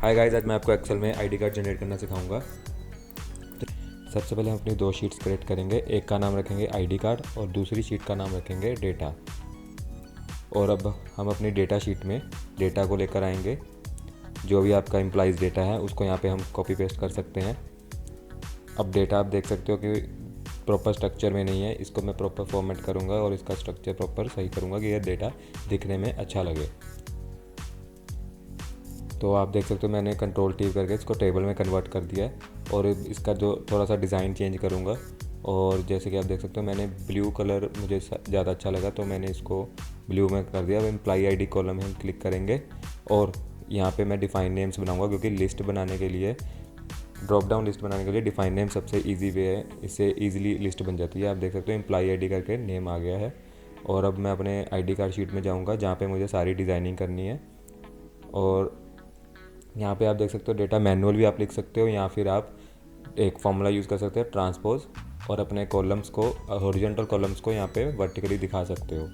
Hi guys, आज मैं आपको एक्सेल में आईडी कार्ड जनरेट करना सिखाऊंगा। सबसे पहले हम अपनी दो शीट्स क्रिएट करेंगे। एक का नाम रखेंगे आईडी कार्ड और दूसरी शीट का नाम रखेंगे डेटा। और अब हम अपनी डेटा शीट में डेटा को लेकर आएंगे। जो भी आपका एम्प्लॉइज़ डेटा है उसको यहाँ पे हम कॉपी पेस्ट कर सकते हैं। अब डेटा आप देख सकते हो कि प्रॉपर स्ट्रक्चर में नहीं है, इसको मैं प्रॉपर फॉर्मेट करूँगा और इसका स्ट्रक्चर प्रॉपर सही करूँगा कि यह डेटा दिखने में अच्छा लगे। तो आप देख सकते हो मैंने कंट्रोल टी करके इसको टेबल में कन्वर्ट कर दिया है और इसका जो थोड़ा सा डिज़ाइन चेंज करूँगा। और जैसे कि आप देख सकते हो मैंने ब्लू कलर मुझे ज़्यादा अच्छा लगा तो मैंने इसको ब्लू में कर दिया। अब एम्प्लॉई आईडी कॉलम में हम क्लिक करेंगे और यहाँ पे मैं डिफ़ाइन नेम्स बनाऊँगा, क्योंकि लिस्ट बनाने के लिए, ड्रॉप डाउन लिस्ट बनाने के लिए डिफ़ाइन नेम सबसे ईजी वे है, इससे ईजिली लिस्ट बन जाती है। आप देख सकते हो एम्प्लॉई आईडी करके नेम आ गया है। और अब मैं अपने आईडी कार्ड शीट में जाऊँगा जहाँ पे मुझे सारी डिज़ाइनिंग करनी है। और यहाँ पे आप देख सकते हो डेटा मैनुअल भी आप लिख सकते हो, या फिर आप एक फॉर्मूला यूज़ कर सकते हो ट्रांसपोज, और अपने कॉलम्स को, हॉरिजॉन्टल कॉलम्स को यहाँ पे वर्टिकली दिखा सकते हो।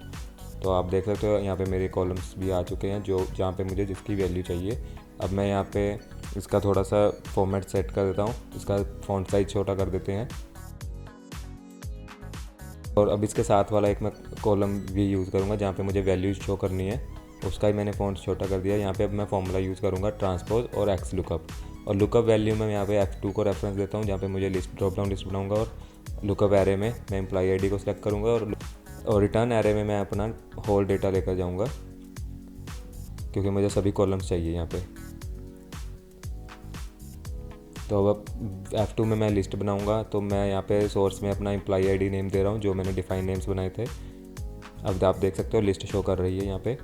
तो आप देख सकते हो यहाँ पे मेरे कॉलम्स भी आ चुके हैं जो जहाँ पे मुझे जिसकी वैल्यू चाहिए। अब मैं यहाँ पे इसका थोड़ा सा फॉर्मेट सेट कर देता हूँ, इसका फ़ॉन्ट साइज़ छोटा कर देते हैं। और अब इसके साथ वाला एक मैं कॉलम भी यूज़ करूँगा जहाँ पे मुझे वैल्यू शो करनी है, उसका ही मैंने फ़ॉन्ट छोटा कर दिया। यहाँ पे अब मैं फॉर्मूला यूज़ करूँगा ट्रांसपोज और एक्स लुकअप। और लुकअप वैल्यू में यहाँ पे F2 को रेफरेंस देता हूँ जहाँ पे मुझे लिस्ट ड्रॉप डाउन लिस्ट बनाऊँगा। और लुकअप एरे में मैं एम्प्लॉई आईडी को सिलेक्ट करूँगा और रिटर्न एरे में मैं अपना होल डेटा लेकर जाऊँगा, क्योंकि मुझे सभी कॉलम्स चाहिए यहाँ पे। तो अब F2 में मैं लिस्ट बनाऊँगा, तो मैं यहाँ पे सोर्स में अपना एम्प्लॉई आईडी नेम दे रहा हूँ जो मैंने डिफ़ाइन नेम्स बनाए थे। अब आप देख सकते हो लिस्ट शो कर रही है यहाँ पे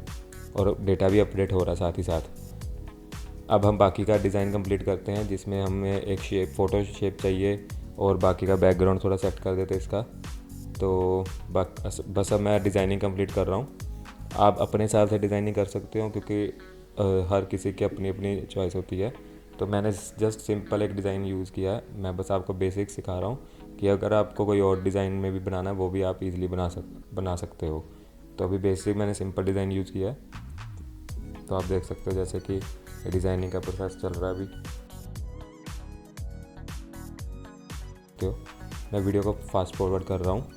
और डेटा भी अपडेट हो रहा है साथ ही साथ। अब हम बाकी का डिज़ाइन कंप्लीट करते हैं, जिसमें हमें एक शेप, फ़ोटो शेप चाहिए और बाकी का बैकग्राउंड थोड़ा सेट कर देते हैं इसका। तो बस अब मैं डिज़ाइनिंग कंप्लीट कर रहा हूँ। आप अपने हिसाब से डिज़ाइनिंग कर सकते हो, क्योंकि हर किसी की अपनी अपनी चॉइस होती है। तो मैंने जस्ट सिंपल एक डिज़ाइन यूज़ किया है। मैं बस आपको बेसिक सिखा रहा हूँ कि अगर आपको कोई और डिज़ाइन में भी बनाना है वो भी आप इजीली बना सकते हो। तो अभी बेसिक मैंने सिंपल डिज़ाइन यूज़ किया है। तो आप देख सकते हो जैसे कि डिज़ाइनिंग का प्रोसेस चल रहा है अभी। तो मैं वीडियो को फास्ट फॉरवर्ड कर रहा हूँ।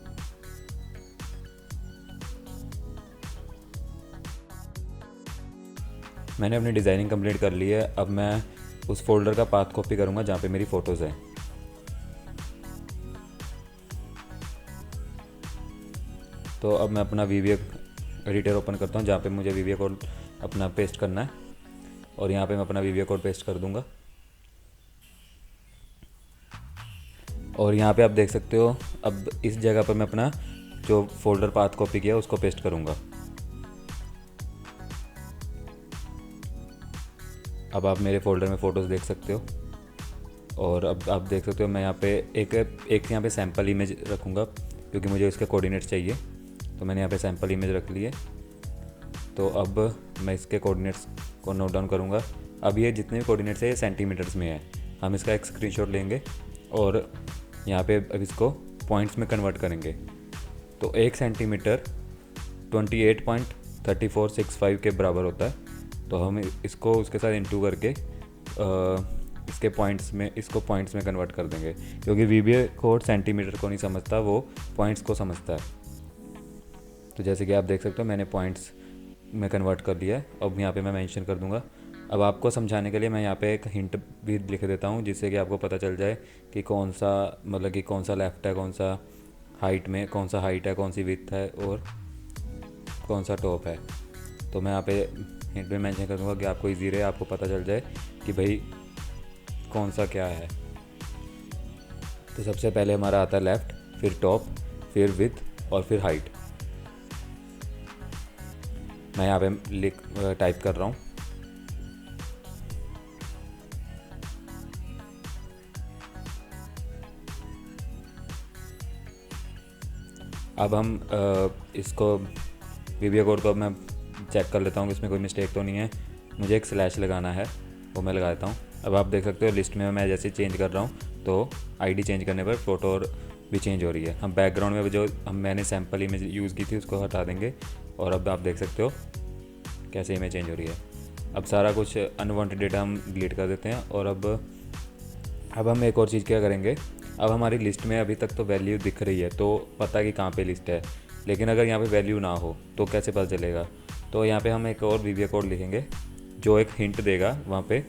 मैंने अपनी डिज़ाइनिंग कंप्लीट कर ली है। अब मैं उस फोल्डर का पाथ कॉपी करूँगा जहाँ पे मेरी फ़ोटोज़ हैं। तो अब मैं अपना VBA एडिटर ओपन करता हूँ जहाँ पे मुझे VBA कोड अपना पेस्ट करना है, और यहाँ पे मैं अपना VBA कोड पेस्ट कर दूँगा। और यहाँ पे आप देख सकते हो अब इस जगह पर मैं अपना जो फोल्डर पाथ कॉपी किया उसको पेस्ट करूँगा। अब आप मेरे फोल्डर में फ़ोटोज़ देख सकते हो। और अब आप देख सकते हो मैं यहाँ पे एक यहाँ पे सैम्पल इमेज रखूँगा, क्योंकि मुझे इसके कोऑर्डिनेट्स चाहिए। तो मैंने यहाँ पे सैम्पल इमेज रख ली है। तो अब मैं इसके कोऑर्डिनेट्स को नोट डाउन करूँगा। अब ये जितने भी कोऑर्डिनेट्स है ये सेंटीमीटर्स में है। हम इसका एक स्क्रीनशॉट लेंगे और यहाँ पे अब इसको पॉइंट्स में कन्वर्ट करेंगे। तो 1 सेंटीमीटर 28.3465 के बराबर होता है। तो हम इसको उसके साथ इंटू करके इसको पॉइंट्स में कन्वर्ट कर देंगे, क्योंकि VBA कोड सेंटीमीटर को नहीं समझता, वो पॉइंट्स को समझता है। तो जैसे कि आप देख सकते हो मैंने पॉइंट्स में कन्वर्ट कर दिया है। अब यहाँ पे मैं मेंशन कर दूँगा। अब आपको समझाने के लिए मैं यहाँ पे एक हिंट भी लिख देता हूँ, जिससे कि आपको पता चल जाए कि कौन सा लेफ़्ट है, कौन सा हाइट है, कौन सी विड्थ है और कौन सा टॉप है। तो मैं यहाँ पे हिंट में मेंशन कर दूँगा कि आपको ईजी रहे, आपको पता चल जाए कि भाई कौन सा क्या है। तो सबसे पहले हमारा आता है लेफ़्ट, फिर टॉप, फिर विड्थ और फिर हाइट। मैं यहाँ पे टाइप कर रहा हूँ। अब हम इसको VBA कोड को मैं चेक कर लेता हूँ कि इसमें कोई मिस्टेक तो नहीं है। मुझे एक स्लैश लगाना है, वो मैं लगा देता हूँ। अब आप देख सकते हो लिस्ट में मैं जैसे चेंज कर रहा हूँ तो आईडी चेंज करने पर फ़ोटो और भी चेंज हो रही है। हम बैकग्राउंड में जो मैंने सैम्पल इमेज यूज़ की थी उसको हटा देंगे, और अब आप देख सकते हो कैसे इमेज चेंज हो रही है। अब सारा कुछ अनवांटेड डेटा हम डिलीट कर देते हैं। और अब हम एक और चीज़ क्या करेंगे, अब हमारी लिस्ट में अभी तक तो वैल्यू दिख रही है, तो पता है कि कहाँ पे लिस्ट है, लेकिन अगर यहाँ पे वैल्यू ना हो तो कैसे पता चलेगा। तो यहाँ पे हम एक और VBA कोड लिखेंगे जो एक हिंट देगा वहाँ पे,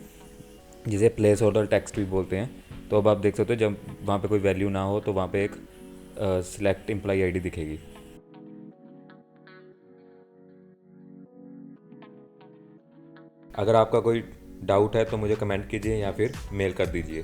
जिसे प्लेस होल्डर टेक्स्ट भी बोलते हैं। तो अब आप देख सकते हो जब वहाँ पे कोई वैल्यू ना हो तो वहाँ पे एक सिलेक्ट एम्प्लॉई आईडी दिखेगी। अगर आपका कोई डाउट है तो मुझे कमेंट कीजिए या फिर मेल कर दीजिए।